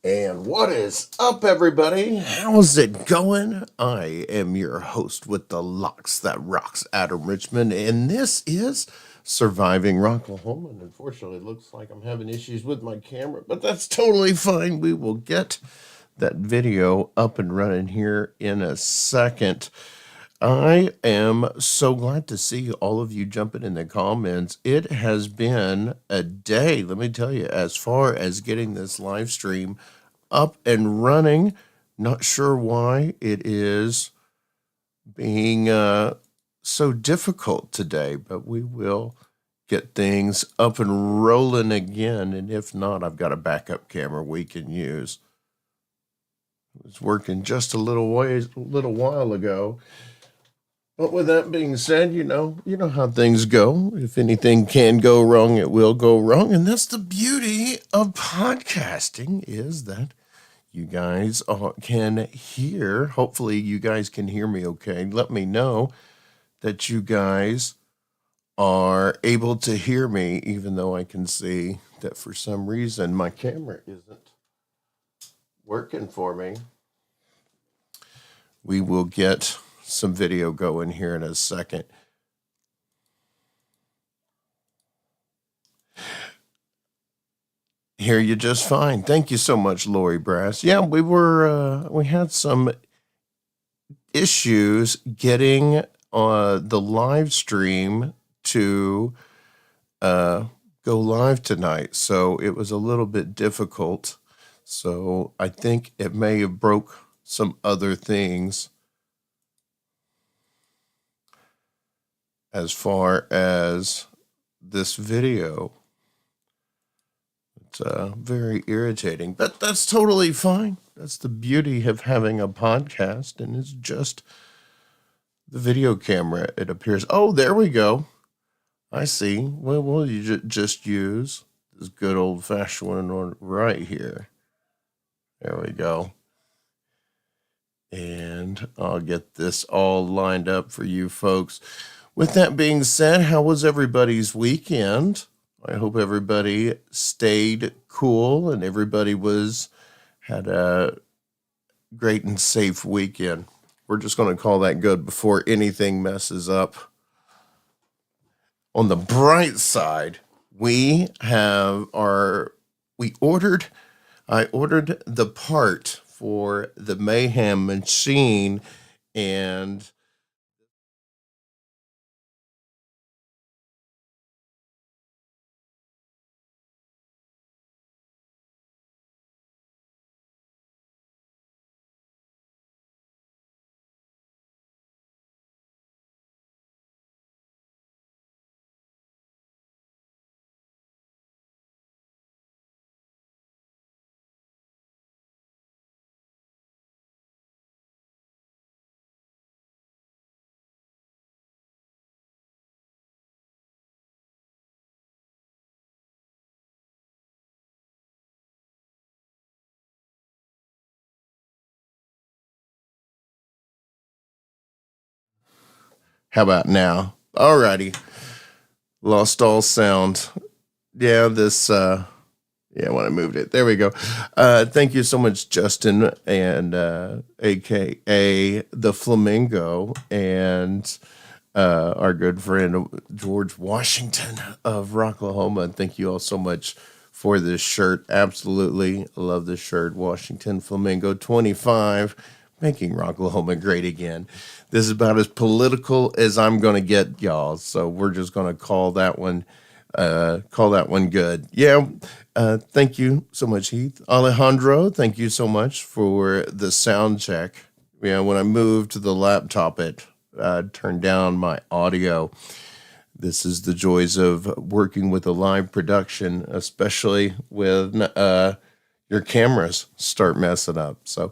And what is up, everybody? How's it going? I am your host with the locks that rocks, Adam Richmond, and this is Surviving Rocklahoma. And unfortunately, it looks like I'm having issues with my camera, but that's totally fine. We will get that video up and running here in a second. I am so glad to see all of you jumping in the comments. It has been a day, let me tell you, as far as getting this live stream up and running. Not sure why it is being so difficult today, but we will get things up and rolling again. And if not, I've got a backup camera we can use. It was working just a little while ago. But with that being said, you know how things go. If anything can go wrong, it will go wrong. And that's the beauty of podcasting, is that you guys can hear. Hopefully you guys can hear me okay. Let me know that you guys are able to hear me, even though I can see that for some reason my camera isn't working for me. We will get some video going here in a second. Hear you just fine. Thank you so much, Lori Brass. Yeah, we had some issues getting the live stream to go live tonight, so it was a little bit difficult. So I think it may have broke some other things as far as this video. It's very irritating, but that's totally fine. That's the beauty of having a podcast, and it's just the video camera, it appears. Oh, there we go. I see. Well, we'll just use this good old-fashioned one right here. There we go. And I'll get this all lined up for you folks. With that being said, how was everybody's weekend? I hope everybody stayed cool and everybody had a great and safe weekend. We're just going to call that good before anything messes up. On the bright side, I ordered the part for the Mayhem machine, and how about now? Alrighty. Lost all sound. Yeah, when I moved it. There we go. Thank you so much, Justin, and AKA the Flamingo, and our good friend George Washington of Rocklahoma. Thank you all so much for this shirt. Absolutely love this shirt. Washington Flamingo 25, making Rocklahoma great again. This is about as political as I'm going to get, y'all. So we're just going to call that one good. Yeah. Thank you so much, Heath. Alejandro, thank you so much for the sound check. Yeah, when I moved to the laptop, it turned down my audio. This is the joys of working with a live production, especially with your cameras start messing up. So,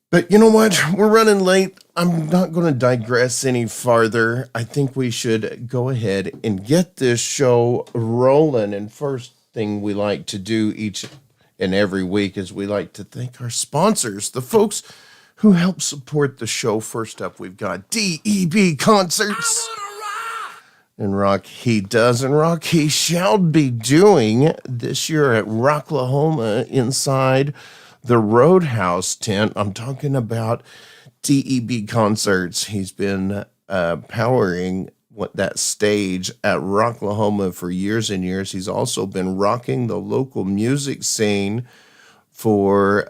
but you know what? We're running late. I'm not going to digress any farther. I think we should go ahead and get this show rolling. And first thing we like to do each and every week is we like to thank our sponsors, the folks who help support the show. First up, we've got DEB Concerts. and rock he does, and rock he shall be doing this year at Rocklahoma inside the Roadhouse tent. I'm talking about TEB concerts. He's been powering that stage at Rocklahoma for years and years. He's also been rocking the local music scene for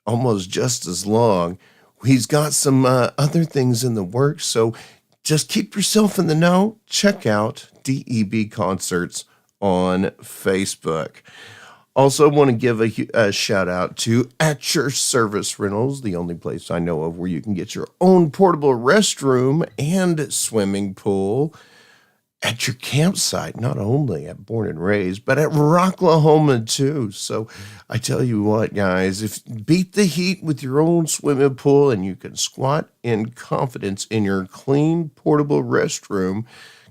almost just as long. He's got some other things in the works, so just keep yourself in the know. Check out DEB Concerts on Facebook. Also, want to give a shout out to At Your Service Rentals, the only place I know of where you can get your own portable restroom and swimming pool at your campsite, not only at Born and Raised, but at Rocklahoma too. So I tell you what, guys, if beat the heat with your own swimming pool and you can squat in confidence in your clean portable restroom,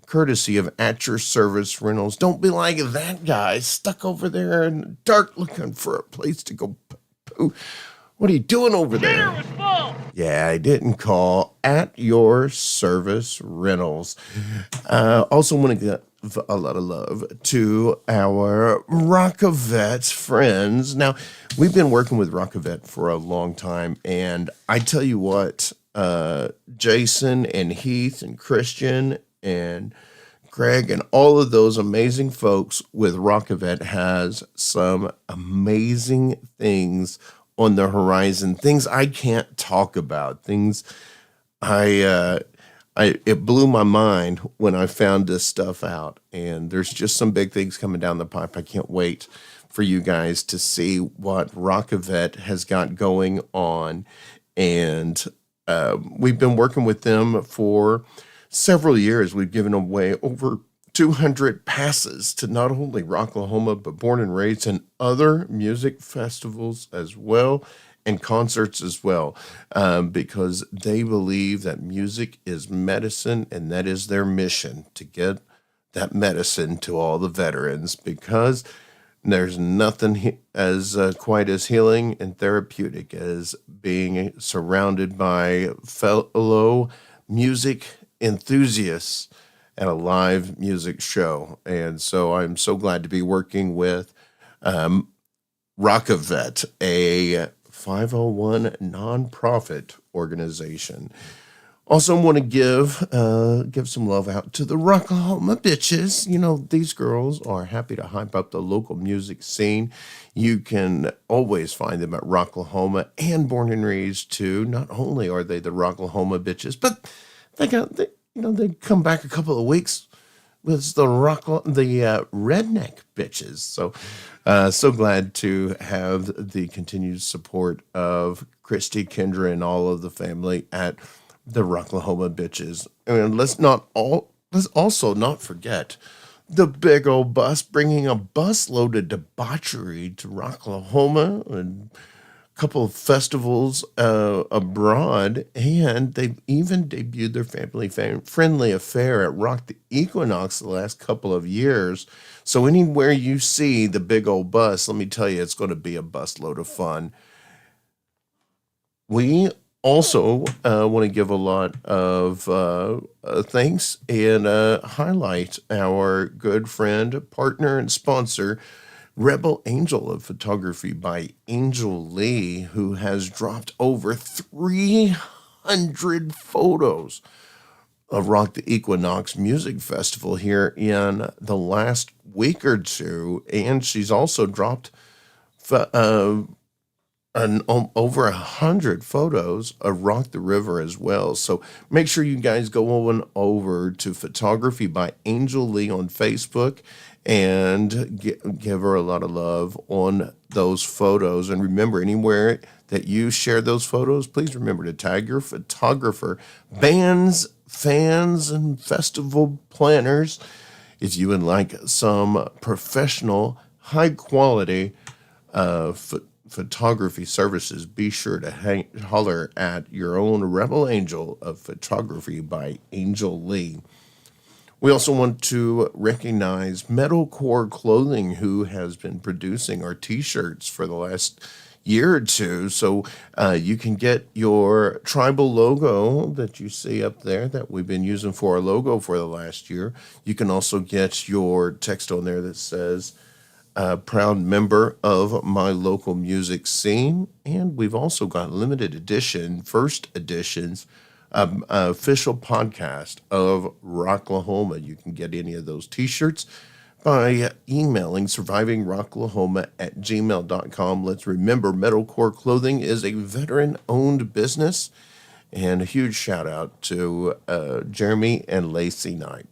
courtesy of At Your Service Rentals. Don't be like that guy stuck over there in the dark looking for a place to go poo. What are you doing over there? Was full. Yeah, I didn't call. At Your Service Rentals. Also want to give a lot of love to our Rockavet friends. Now, we've been working with Rockavet for a long time, and I tell you what, Jason and Heath and Christian and Greg and all of those amazing folks with Rockavet has some amazing things on the horizon, things I can't talk about, things it blew my mind when I found this stuff out, and there's just some big things coming down the pipe. I can't wait for you guys to see what Rockavet has got going on, and we've been working with them for several years. We've given away over 200 passes to not only Rocklahoma, but Born and Raised and other music festivals as well, and concerts as well, because they believe that music is medicine, and that is their mission, to get that medicine to all the veterans, because there's nothing as quite as healing and therapeutic as being surrounded by fellow music enthusiasts at a live music show. And so I'm so glad to be working with Rockavet, a 501 nonprofit organization. Also want to give some love out to the Rocklahoma bitches. You know, these girls are happy to hype up the local music scene. You can always find them at Rocklahoma and Born and Raised too. Not only are they the Rocklahoma bitches, but they come back a couple of weeks with the redneck bitches. So glad to have the continued support of Christy, Kendra, and all of the family at the Rocklahoma bitches. And let's also not forget the big old bus, bringing a busload of debauchery to Rocklahoma and couple of festivals abroad, and they've even debuted their family-friendly affair at Rock the Equinox the last couple of years. So anywhere you see the big old bus, let me tell you, it's going to be a busload of fun. We also want to give a lot of thanks and highlight our good friend, partner, and sponsor, Rebel Angel of Photography by Angel Lee, who has dropped over 300 photos of Rock the Equinox Music Festival here in the last week or two. And she's also dropped over 100 photos of Rock the River as well. So make sure you guys go on over to Photography by Angel Lee on Facebook and give her a lot of love on those photos. And remember, anywhere that you share those photos, please remember to tag your photographer, bands, fans, and festival planners. If you would like some professional, high-quality photography services, be sure to holler at your own Rebel Angel of Photography by Angel Lee. We also want to recognize Metalcore Clothing, who has been producing our t-shirts for the last year or two. So you can get your tribal logo that you see up there that we've been using for our logo for the last year. You can also get your text on there that says, proud member of my local music scene. And we've also got limited edition, first editions, official podcast of Rocklahoma. You can get any of those t-shirts by emailing survivingrocklahoma@gmail.com. Let's remember, Metalcore Clothing is a veteran-owned business. And a huge shout out to Jeremy and Lacey Knight.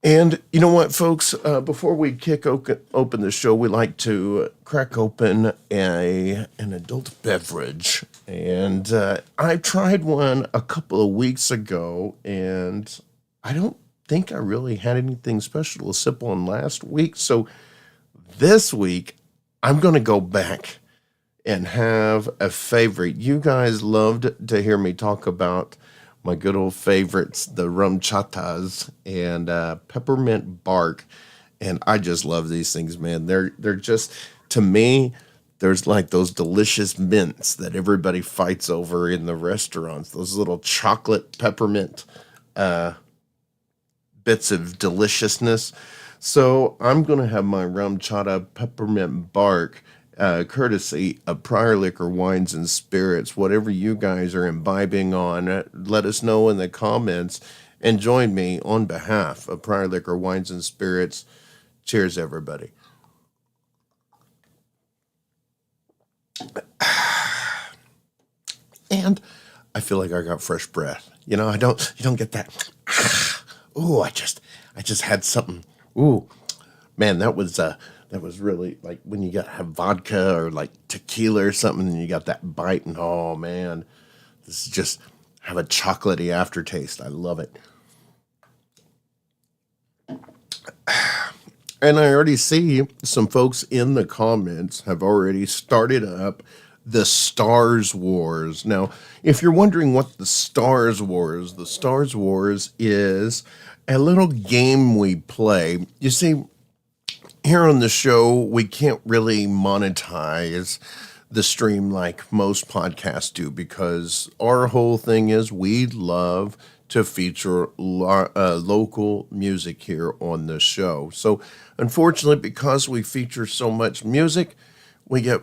And you know what, folks? Before we kick open the show, we like to crack open an adult beverage. And I tried one a couple of weeks ago, and I don't think I really had anything special to sip on last week. So this week, I'm going to go back and have a favorite. You guys loved to hear me talk about my good old favorites, the rum chatas and peppermint bark. And I just love these things, man. They're just, to me, there's like those delicious mints that everybody fights over in the restaurants, those little chocolate peppermint bits of deliciousness. So I'm going to have my rum chata peppermint bark, courtesy of Prior Liquor Wines and Spirits. Whatever you guys are imbibing on, let us know in the comments, and join me on behalf of Prior Liquor Wines and Spirits. Cheers, everybody. And I feel like I got fresh breath. You know, you don't get that. Ooh, I just had something. Ooh, man, that was really like when you have vodka or like tequila or something, and you got that bite, and oh man, this is just have a chocolatey aftertaste. I love it. And I already see some folks in the comments have already started up the Stars Wars. Now, if you're wondering what the Stars Wars is a little game we play. You see, here on the show, we can't really monetize the stream like most podcasts do, because our whole thing is we love to feature local music here on the show. So, unfortunately, because we feature so much music, we get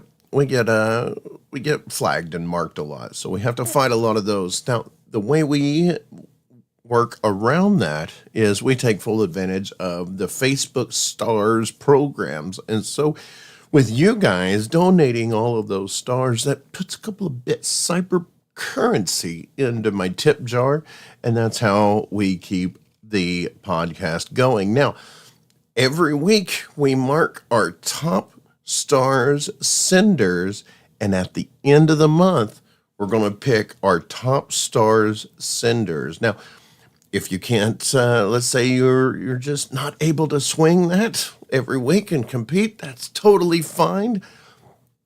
flagged and marked a lot. So we have to fight a lot of those. Now, the way we work around that is we take full advantage of the Facebook Stars programs. And so with you guys donating all of those stars, that puts a couple of bits cyber currency into my tip jar, and that's how we keep the podcast going. Now, every week we mark our top stars senders, and at the end of the month, we're going to pick our top stars senders. Now, if you can't, let's say you're just not able to swing that every week and compete, that's totally fine.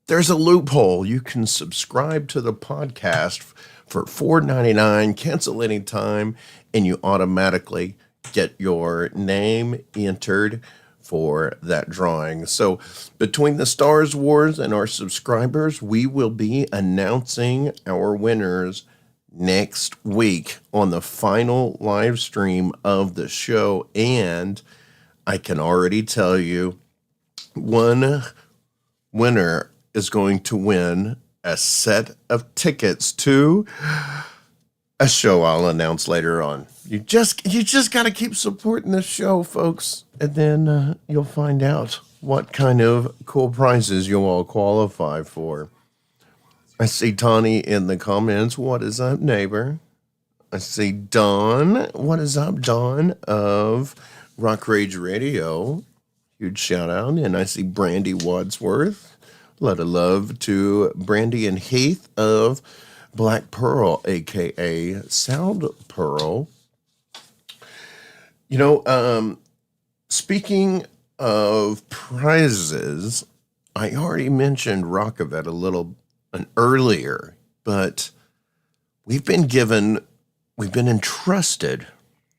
There's a loophole. You can subscribe to the podcast for $4.99, cancel anytime, and you automatically get your name entered for that drawing. So between the Stars Wars and our subscribers, we will be announcing our winners next week on the final live stream of the show. And I can already tell you, one winner is going to win a set of tickets to a show I'll announce later on. You just got to keep supporting the show, folks, and then you'll find out what kind of cool prizes you'll all qualify for. I see Tawny in the comments. What is up, neighbor? I see Dawn. What is up, Dawn of Rock Rage Radio? Huge shout out. And I see Brandy Wadsworth. A lot of love to Brandy and Heath of Black Pearl, a.k.a. Sound Pearl. You know, speaking of prizes, I already mentioned Rockavet a little earlier, but we've been entrusted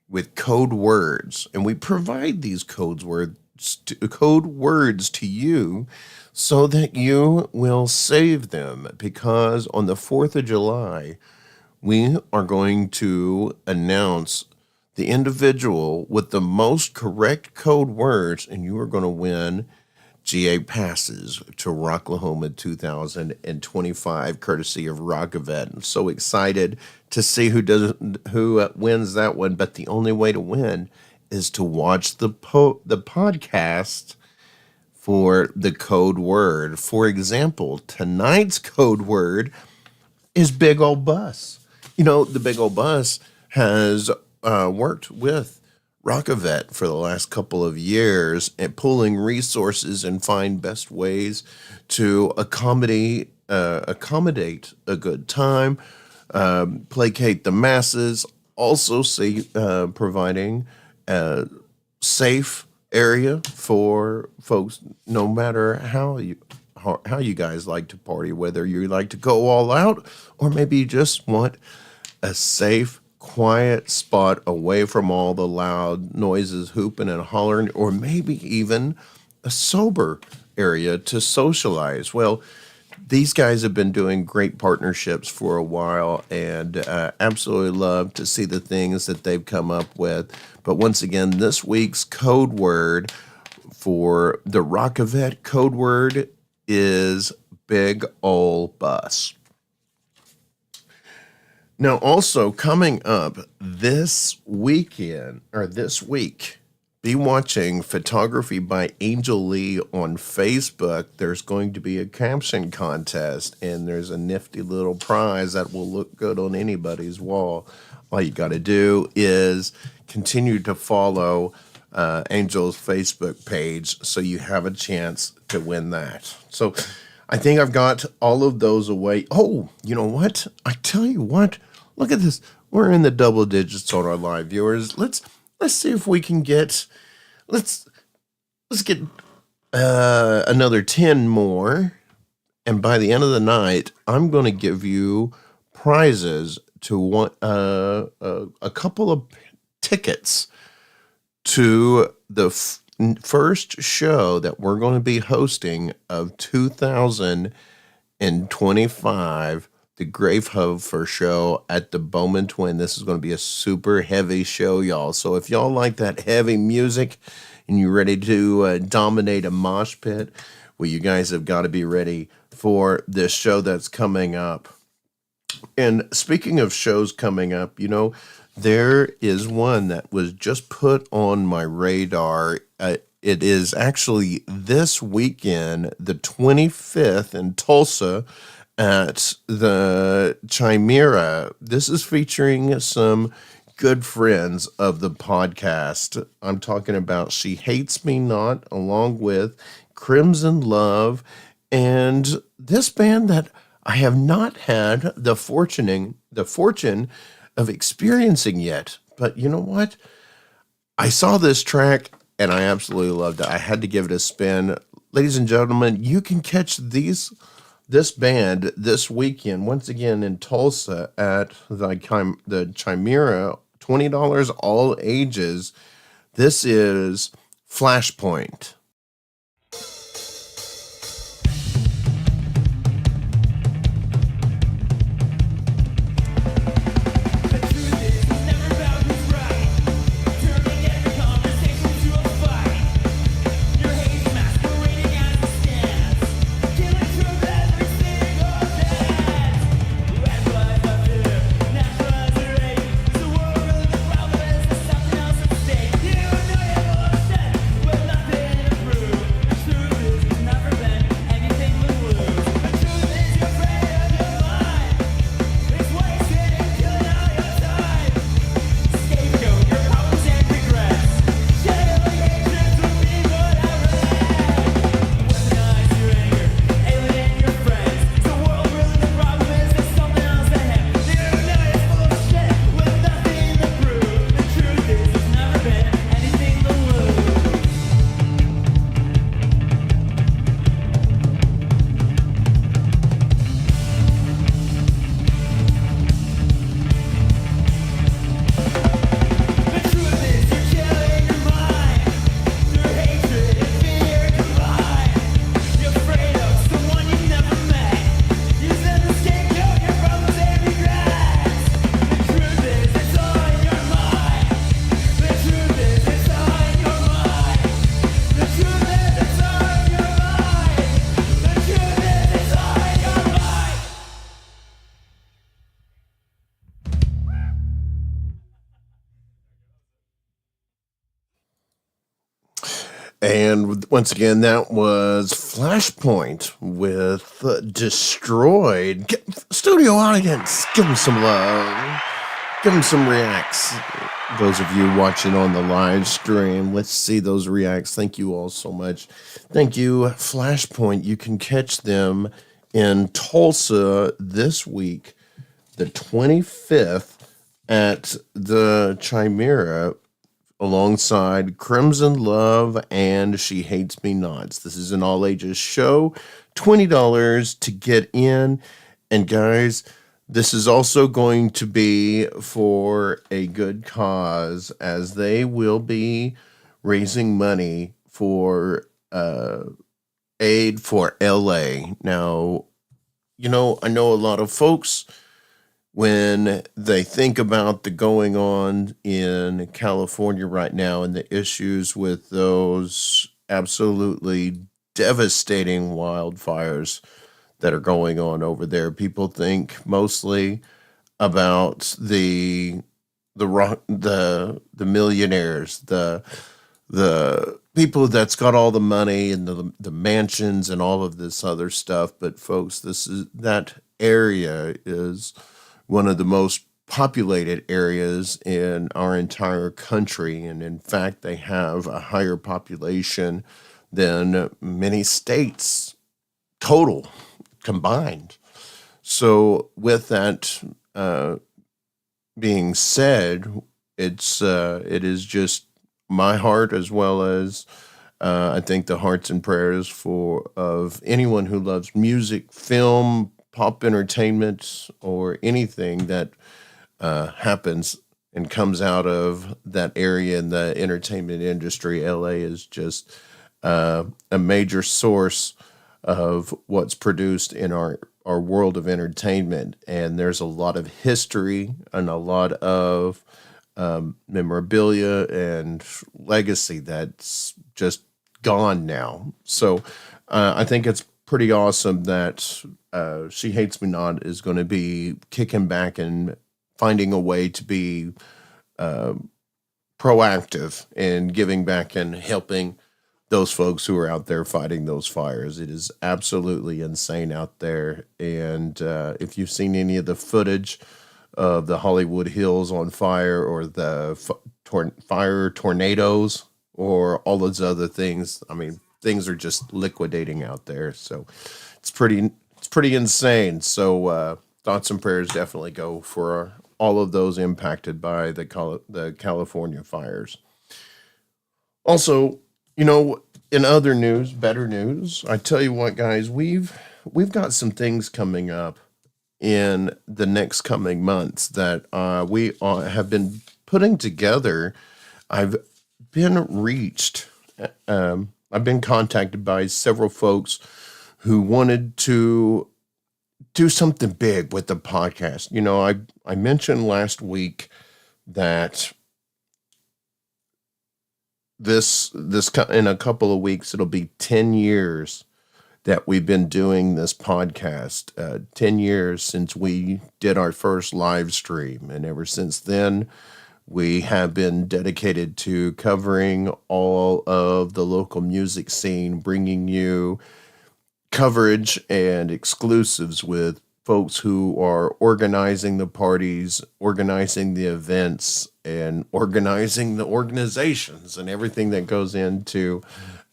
with code words, and we provide these code code words to you so that you will save them, because on the 4th of July, we are going to announce the individual with the most correct code words, and you are going to win GA passes to Rocklahoma 2025, courtesy of Rockavet. I'm so excited to see who wins that one. But the only way to win is to watch the podcast for the code word. For example, tonight's code word is big old bus. You know, the big old bus has worked with Rockavet for the last couple of years at pulling resources and find best ways to accommodate a good time, placate the masses, also providing a safe area for folks, no matter how you guys like to party, whether you like to go all out or maybe you just want a safe, quiet spot away from all the loud noises, hooping and hollering, or maybe even a sober area to socialize. Well, these guys have been doing great partnerships for a while, and absolutely love to see the things that they've come up with. But once again, this week's code word for the Rockavet code word is big ol' bus. Now, also coming up this week, be watching Photography by Angel Lee on Facebook. There's going to be a caption contest, and there's a nifty little prize that will look good on anybody's wall. All you got to do is continue to follow Angel's Facebook page so you have a chance to win that. So I think I've got all of those away. Oh, you know what? I tell you what, look at this. We're in the double digits on our live viewers. Let's see if we can get, let's get another 10 more. And by the end of the night, I'm going to give you prizes to a couple of tickets to the first show that we're going to be hosting of 2025, the Grave Huffer show at the Bowman Twin. This is going to be a super heavy show, y'all. So if y'all like that heavy music and you're ready to dominate a mosh pit, well, you guys have got to be ready for this show that's coming up. And speaking of shows coming up, you know, there is one that was just put on my radar. It is actually this weekend, the 25th in Tulsa at the Chimera. This is featuring some good friends of the podcast. I'm talking about She Hates Me Not, along with Crimson Love, and this band that I have not had the fortune of experiencing yet. But you know what? I saw this track and I absolutely loved it. I had to give it a spin. Ladies and gentlemen, you can catch this band this weekend, once again in Tulsa at the Chimera, $20 all ages. This is Flashpoint. And once again, that was Flashpoint with Destroyed. Studio audience, give them some love. Give them some reacts. Those of you watching on the live stream, let's see those reacts. Thank you all so much. Thank you, Flashpoint. You can catch them in Tulsa this week, the 25th, at the Chimera, alongside Crimson Love and She Hates Me Nots. This is an all-ages show, $20 to get in. And guys, this is also going to be for a good cause, as they will be raising money for aid for LA. Now, I know a lot of folks, when they think about the going on in California right now and the issues with those absolutely devastating wildfires that are going on over there, people think mostly about the millionaires, the people that's got all the money and the mansions and all of this other stuff. But folks, that area is one of the most populated areas in our entire country. And in fact, they have a higher population than many states total combined. So with that being said, it is just my heart, as well as I think the hearts and prayers of anyone who loves music, film, pop entertainment, or anything that happens and comes out of that area in the entertainment industry. LA is just a major source of what's produced in our world of entertainment. And there's a lot of history and a lot of memorabilia and legacy that's just gone now. So I think it's pretty awesome that She Hates Me Not is going to be kicking back and finding a way to be proactive and giving back and helping those folks who are out there fighting those fires. It is absolutely insane out there. And if you've seen any of the footage of the Hollywood Hills on fire, or the fire tornadoes, or all those other things, I mean, things are just liquidating out there. So it's pretty insane. So thoughts and prayers definitely go for all of those impacted by the California fires. Also, in other news, better news, I tell you what, guys, we've got some things coming up in the next coming months that we have been putting together. I've been contacted by several folks who wanted to do something big with the podcast. I mentioned last week that this in a couple of weeks, it'll be 10 years that we've been doing this podcast, 10 years since we did our first live stream. And ever since then, we have been dedicated to covering all of the local music scene, bringing you coverage and exclusives with folks who are organizing the parties, organizing the events, and organizing the organizations and everything that goes into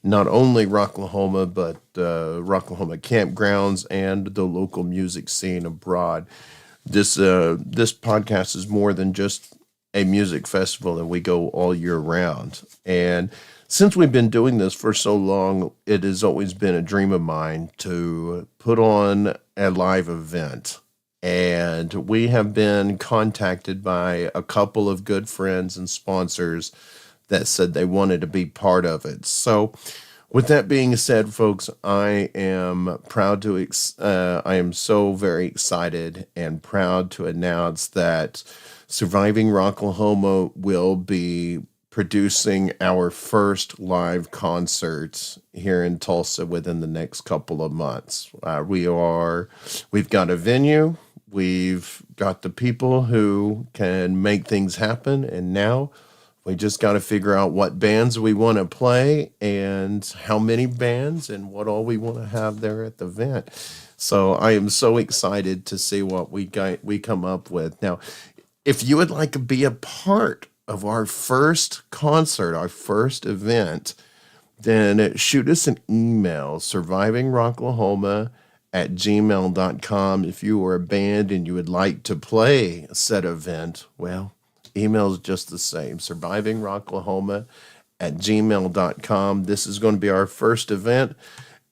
not only Rocklahoma, but Rocklahoma campgrounds and the local music scene abroad. This podcast is more than just a music festival, and we go all year round. And since we've been doing this for so long, it has always been a dream of mine to put on a live event. And we have been contacted by a couple of good friends and sponsors that said they wanted to be part of it. So with that being said, folks, I am I am so very excited and proud to announce that Surviving Rocklahoma will be producing our first live concert here in Tulsa within the next couple of months. We've got a venue, we've got the people who can make things happen, and now We just got to figure out what bands we want to play and how many bands and what all we want to have there at the event. So I am so excited to see what we come up with. Now, if you would like to be a part of our first concert, our first event, then shoot us an email, survivingrocklahoma@gmail.com. If you are a band and you would like to play said event, well, email is just the same, survivingrocklahoma@gmail.com. This is going to be our first event,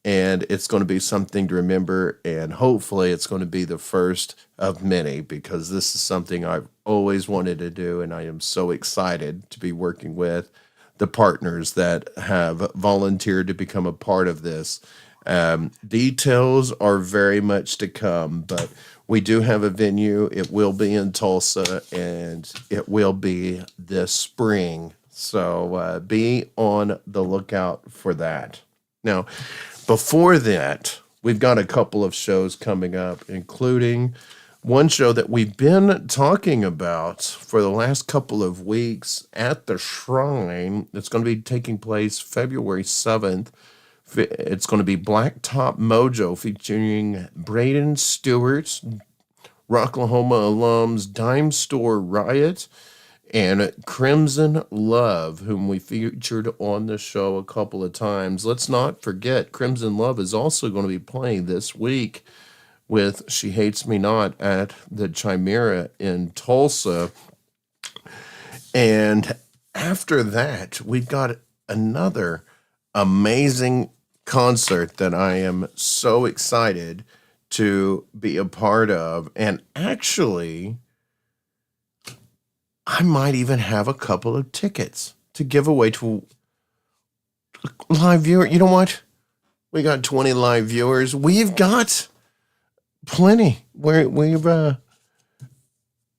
and it's going to be something to remember, and hopefully it's going to be the first of many, because this is something I've always wanted to do, and I am so excited to be working with the partners that have volunteered to become a part of this. Details are very much to come, but we do have a venue. It will be in Tulsa, and it will be this spring. So be on the lookout for that. Now, before that, we've got a couple of shows coming up, including one show that we've been talking about for the last couple of weeks at the Shrine. It's going to be taking place February 7th. It's going to be Blacktop Mojo featuring Braden Stewart, Rocklahoma alums Dime Store Riot, and Crimson Love, whom we featured on the show a couple of times. Let's not forget, Crimson Love is also going to be playing this week with She Hates Me Not at the Chimera in Tulsa. And after that, we've got another amazing concert that I am so excited to be a part of. And actually, I might even have a couple of tickets to give away to live viewer. You know what? We got 20 live viewers. We've got plenty.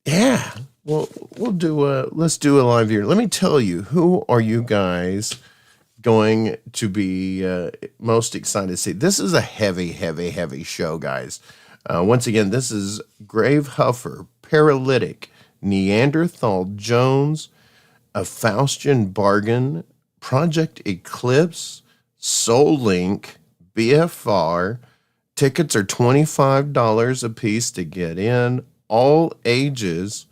Yeah. Well, let's do a live viewer. Let me tell you, who are you guys going to be most excited to see? This is a heavy show, guys. Once again, this is Grave Huffer, Paralytic, Neanderthal Jones, A Faustian Bargain, Project Eclipse, Soul Link, BFR. Tickets are $25 a piece to get in, all ages.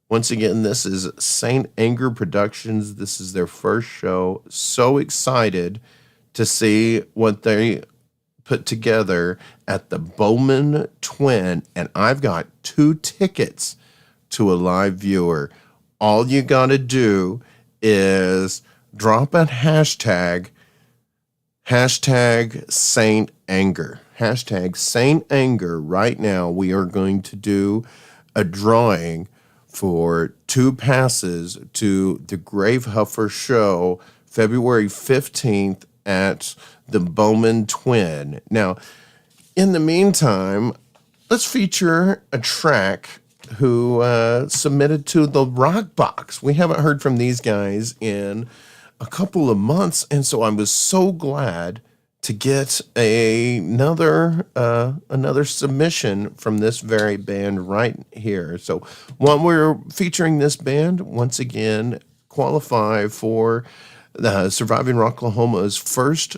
Once again, this is St. Anger Productions. This is their first show. So excited to see what they put together at the Bowman Twin. And I've got 2 tickets to a live viewer. All you got to do is drop a hashtag Saint Anger. Hashtag Saint Anger. Right now, we are going to do a drawing for 2 passes to the Grave Huffer show February 15th at the Bowman Twin. Now, in the meantime, let's feature a track who submitted to the Rock Box. We haven't heard from these guys in a couple of months, and so I was so glad to get another submission from this very band right here. So while we're featuring this band, once again, qualify for the Surviving Rocklahoma's first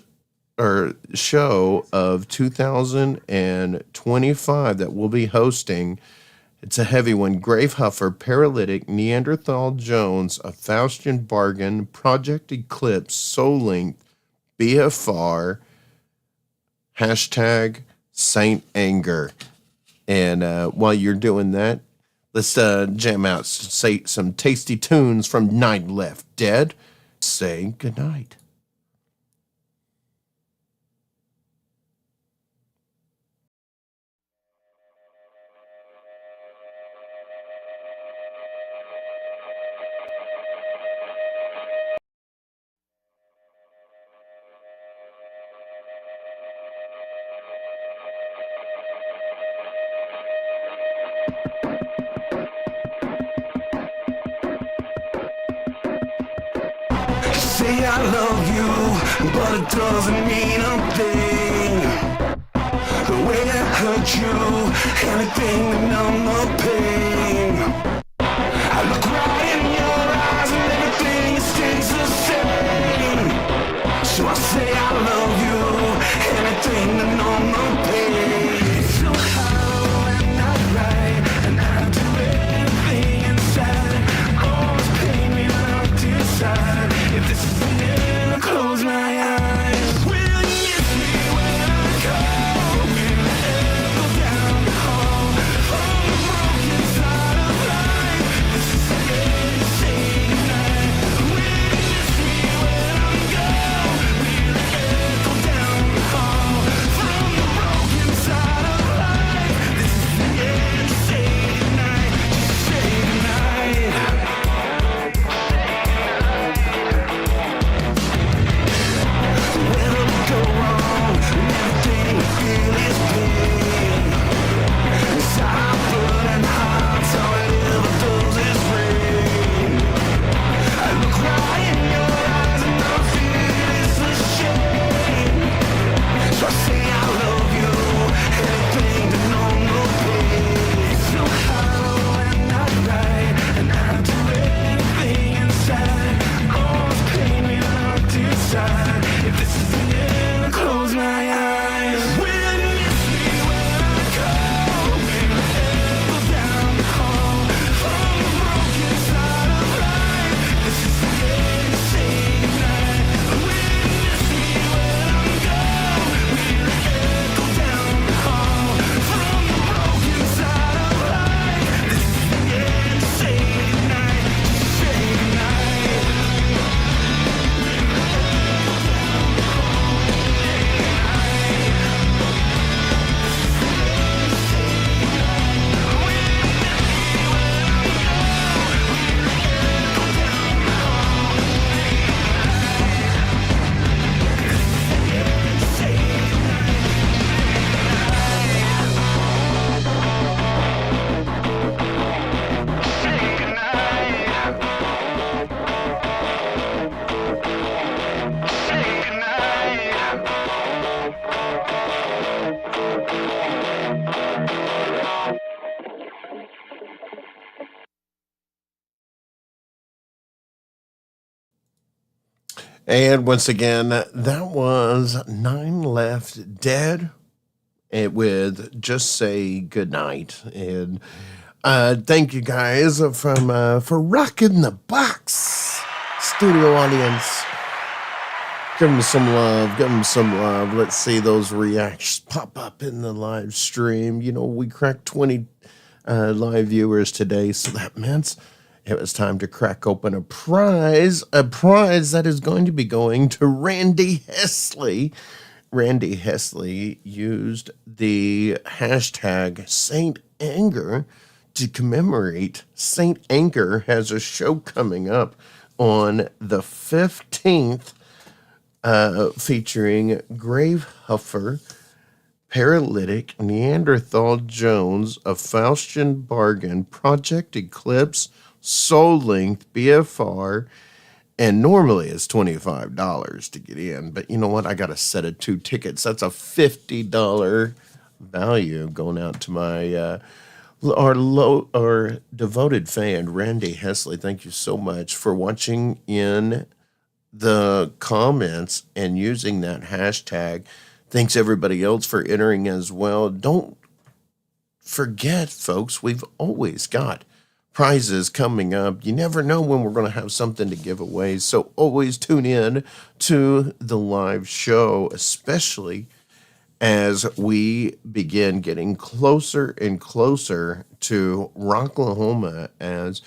show of 2025 that we'll be hosting. It's a heavy one. Grave Huffer, Paralytic, Neanderthal Jones, A Faustian Bargain, Project Eclipse, Soul Link, BFR, hashtag Saint Anger. And while you're doing that, let's jam out some tasty tunes from Night Left Dead. Say goodnight. Say I love you, but it doesn't mean a thing. The way I hurt you, anything to numb the pain. I look right in your eyes and everything is And once again, that was Nine Left Dead with Just Say Goodnight. And thank you guys for rocking the box. Studio audience. Give them some love. Give them some love. Let's see those reactions pop up in the live stream. You know, we cracked 20 live viewers today, so that meant it was time to crack open a prize that is going to be going to Randy Hesley. Randy Hesley used the hashtag Saint Anger to commemorate Saint Anger. Has a show coming up on the 15th featuring Grave Huffer, Paralytic, Neanderthal Jones, A Faustian Bargain, Project Eclipse, Soul Length, BFR, and normally it's $25 to get in. But you know what? I got a set of 2 tickets. That's a $50 value going out to my our devoted fan, Randy Hesley. Thank you so much for watching in the comments and using that hashtag. Thanks everybody else for entering as well. Don't forget, folks, we've always got prizes coming up. You never know when we're going to have something to give away, so always tune in to the live show, especially as we begin getting closer and closer to Rocklahoma, as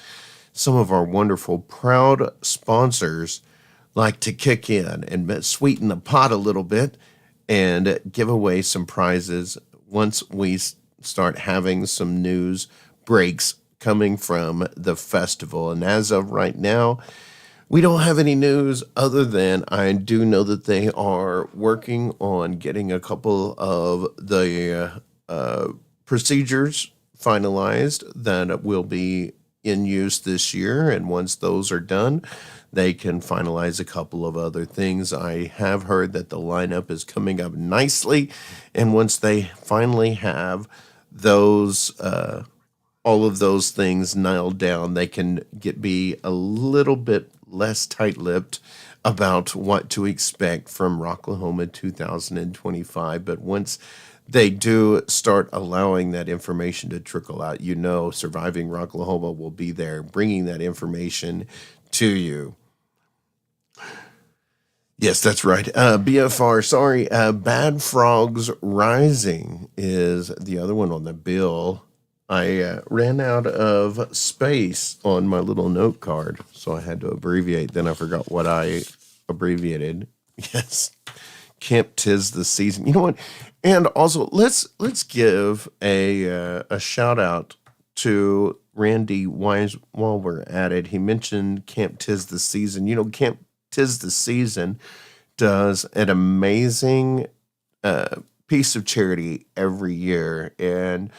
some of our wonderful proud sponsors like to kick in and sweeten the pot a little bit and give away some prizes once we start having some news breaks coming from the festival. And as of right now, we don't have any news other than I do know that they are working on getting a couple of the procedures finalized that will be in use this year. And once those are done, they can finalize a couple of other things. I have heard that the lineup is coming up nicely. And once they finally have those all of those things nailed down, they can be a little bit less tight-lipped about what to expect from Rocklahoma 2025. But once they do start allowing that information to trickle out, you know, Surviving Rocklahoma will be there bringing that information to you. Yes, that's right. BFR, sorry. Bad Frogs Rising is the other one on the bill. I ran out of space on my little note card, so I had to abbreviate. Then I forgot what I abbreviated. Yes, Camp 'Tis the Season. You know what? And also, let's give a shout out to Randy Wise while we're at it. He mentioned Camp 'Tis the Season. You know, Camp 'Tis the Season does an amazing piece of charity every year, and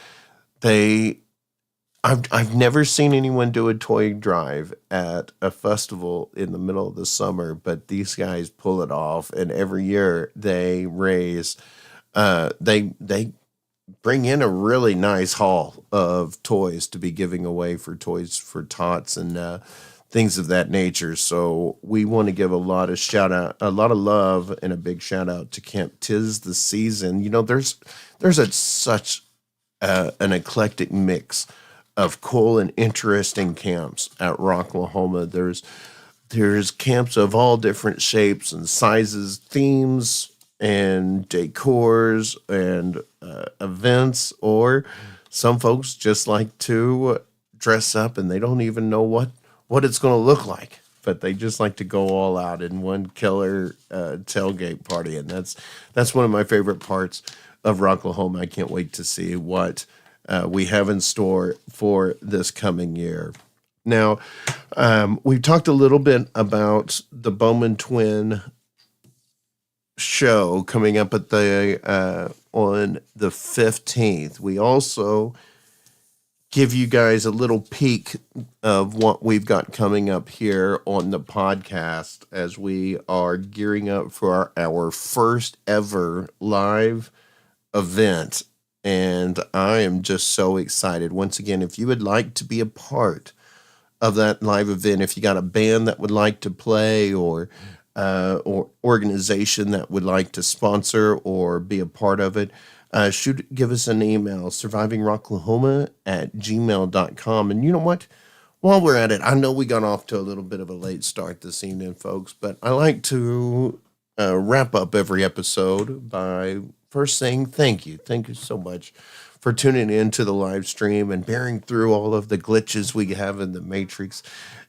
I've never seen anyone do a toy drive at a festival in the middle of the summer, but these guys pull it off, and every year they raise they bring in a really nice haul of toys to be giving away for Toys for Tots and things of that nature. So we want to give a lot of love and a big shout out to Camp 'Tis the Season. You know, there's such an eclectic mix of cool and interesting camps at Rocklahoma. There's camps of all different shapes and sizes, themes and decors and events, or some folks just like to dress up and they don't even know what it's going to look like, but they just like to go all out in one killer tailgate party. And that's one of my favorite parts of Rocklahoma. I can't wait to see what we have in store for this coming year. Now, we've talked a little bit about the Bowman Twin show coming up at on the 15th. We also give you guys a little peek of what we've got coming up here on the podcast as we are gearing up for our first ever live event. And I am just so excited. Once again, if you would like to be a part of that live event, if you got a band that would like to play, or or organization that would like to sponsor or be a part of it, give us an email, survivingrocklahoma@gmail.com. And you know what? While we're at it, I know we got off to a little bit of a late start this evening, folks, but I like to wrap up every episode by first saying thank you. Thank you so much for tuning in to the live stream and bearing through all of the glitches we have in the matrix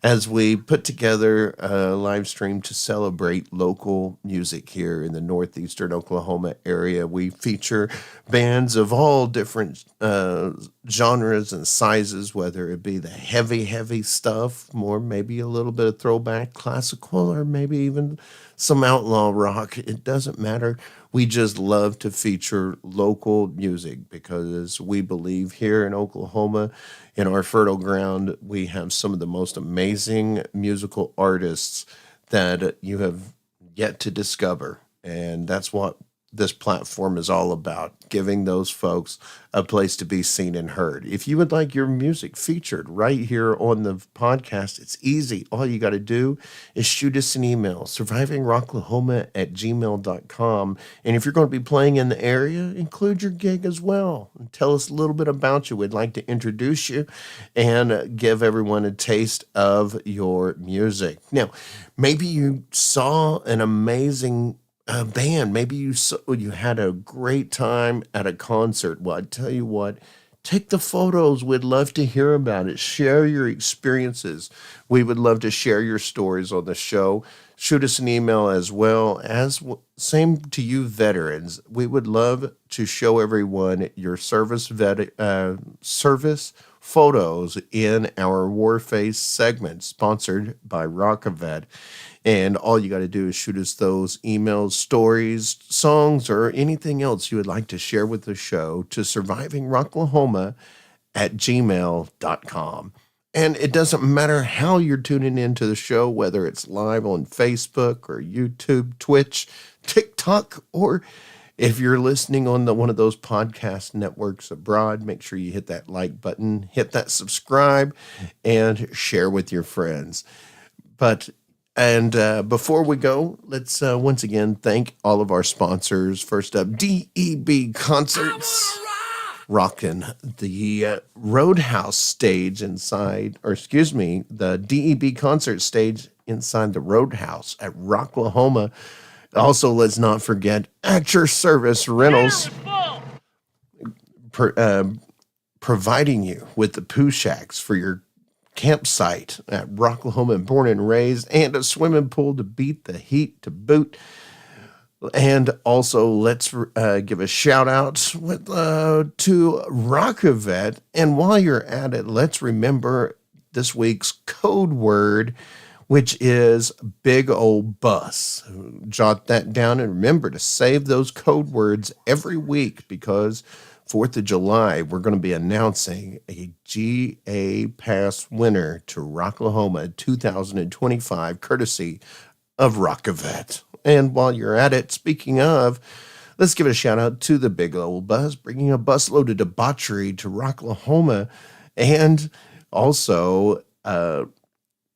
as we put together a live stream to celebrate local music here in the northeastern Oklahoma area. We feature bands of all different genres and sizes, whether it be the heavy stuff, more maybe a little bit of throwback classical, or maybe even some outlaw rock. It doesn't matter. We just love to feature local music because we believe here in Oklahoma, in our fertile ground, we have some of the most amazing musical artists that you have yet to discover. And that's what this platform is all about, giving those folks a place to be seen and heard. If you would like your music featured right here on the podcast, it's easy. All you got to do is shoot us an email, survivingrocklahoma@gmail.com. And if you're going to be playing in the area, include your gig as well. And tell us a little bit about you. We'd like to introduce you and give everyone a taste of your music. Now, maybe you saw an amazing band. Maybe you had a great time at a concert. Well, I tell you what, take the photos. We'd love to hear about it. Share your experiences. We would love to share your stories on the show. Shoot us an email as well. Same to you veterans. We would love to show everyone your service photos in our Warface segment, sponsored by ROKAHOMA. And all you got to do is shoot us those emails, stories, songs, or anything else you would like to share with the show to survivingrocklahoma@gmail.com. And it doesn't matter how you're tuning into the show, whether it's live on Facebook or YouTube, Twitch, TikTok, or if you're listening on one of those podcast networks abroad, make sure you hit that like button, hit that subscribe, and share with your friends. And before we go, let's once again thank all of our sponsors. First up, DEB Concerts, rocking the Roadhouse stage the DEB Concert stage inside the Roadhouse at Rocklahoma. Also, let's not forget At Your Service Rentals, providing you with the poo shacks for your campsite at Rocklahoma, born and raised, and a swimming pool to beat the heat to boot. And also, let's give a shout out to ROKAHOMA. And while you're at it, let's remember this week's code word, which is big old bus. Jot that down and remember to save those code words every week, because 4th of July, we're going to be announcing a GA Pass winner to Rocklahoma 2025, courtesy of ROKAHOMA. And while you're at it, speaking of, let's give a shout out to the Big Old Bus, bringing a busload of debauchery to Rocklahoma, and also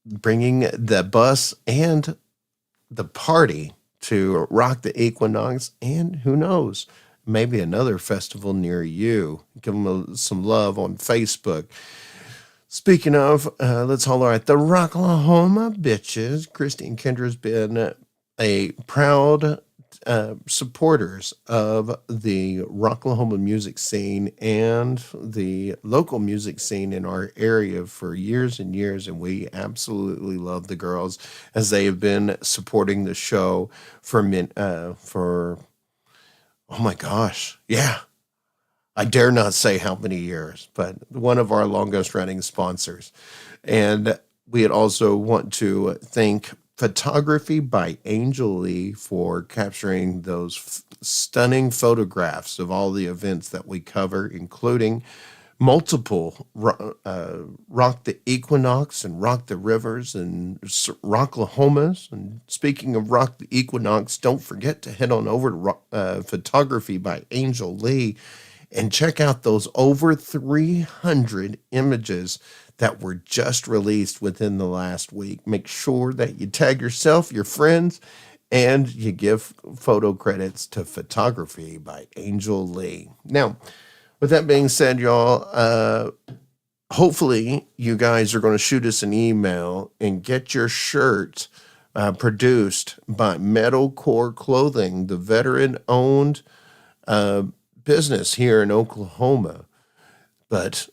bringing the bus and the party to rock the Equinox, and who knows, maybe another festival near you. Give them some love on Facebook. Speaking of, let's holler at the Rocklahoma bitches. Christy and Kendra's been a proud supporters of the Rocklahoma music scene and the local music scene in our area for years and years, and we absolutely love the girls as they have been supporting the show for oh my gosh, yeah. I dare not say how many years, but one of our longest running sponsors. And we also want to thank Photography by Angel Lee for capturing those stunning photographs of all the events that we cover, including multiple Rock the Equinox and Rock the Rivers and Rocklahomas. And speaking of Rock the Equinox, don't forget to head on over to Photography by Angel Lee and check out those over 300 images that were just released within the last week. Make sure that you tag yourself, your friends, and you give photo credits to Photography by Angel Lee. Now, with that being said, y'all, hopefully you guys are going to shoot us an email and get your shirt produced by Metalcore Clothing, the veteran-owned business here in Oklahoma. But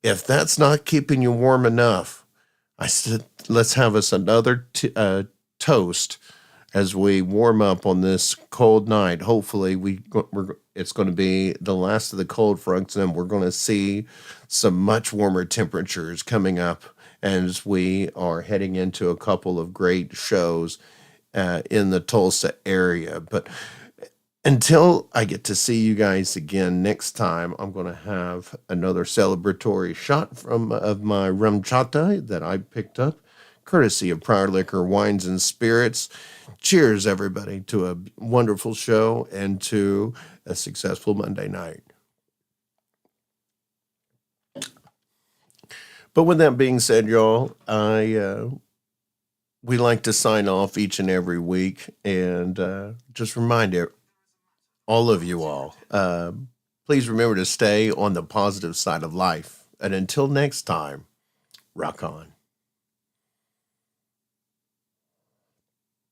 if that's not keeping you warm enough, I said, let's have us another toast as we warm up on this cold night. Hopefully, it's going to be the last of the cold fronts, and we're going to see some much warmer temperatures coming up as we are heading into a couple of great shows in the Tulsa area. But until I get to see you guys again next time, I'm going to have another celebratory shot of my rum chata that I picked up, courtesy of Prior Liquor Wines and Spirits. Cheers, everybody, to a wonderful show and to a successful Monday night. But with that being said, y'all, we like to sign off each and every week, and just remind all of you all, please remember to stay on the positive side of life. And until next time, rock on.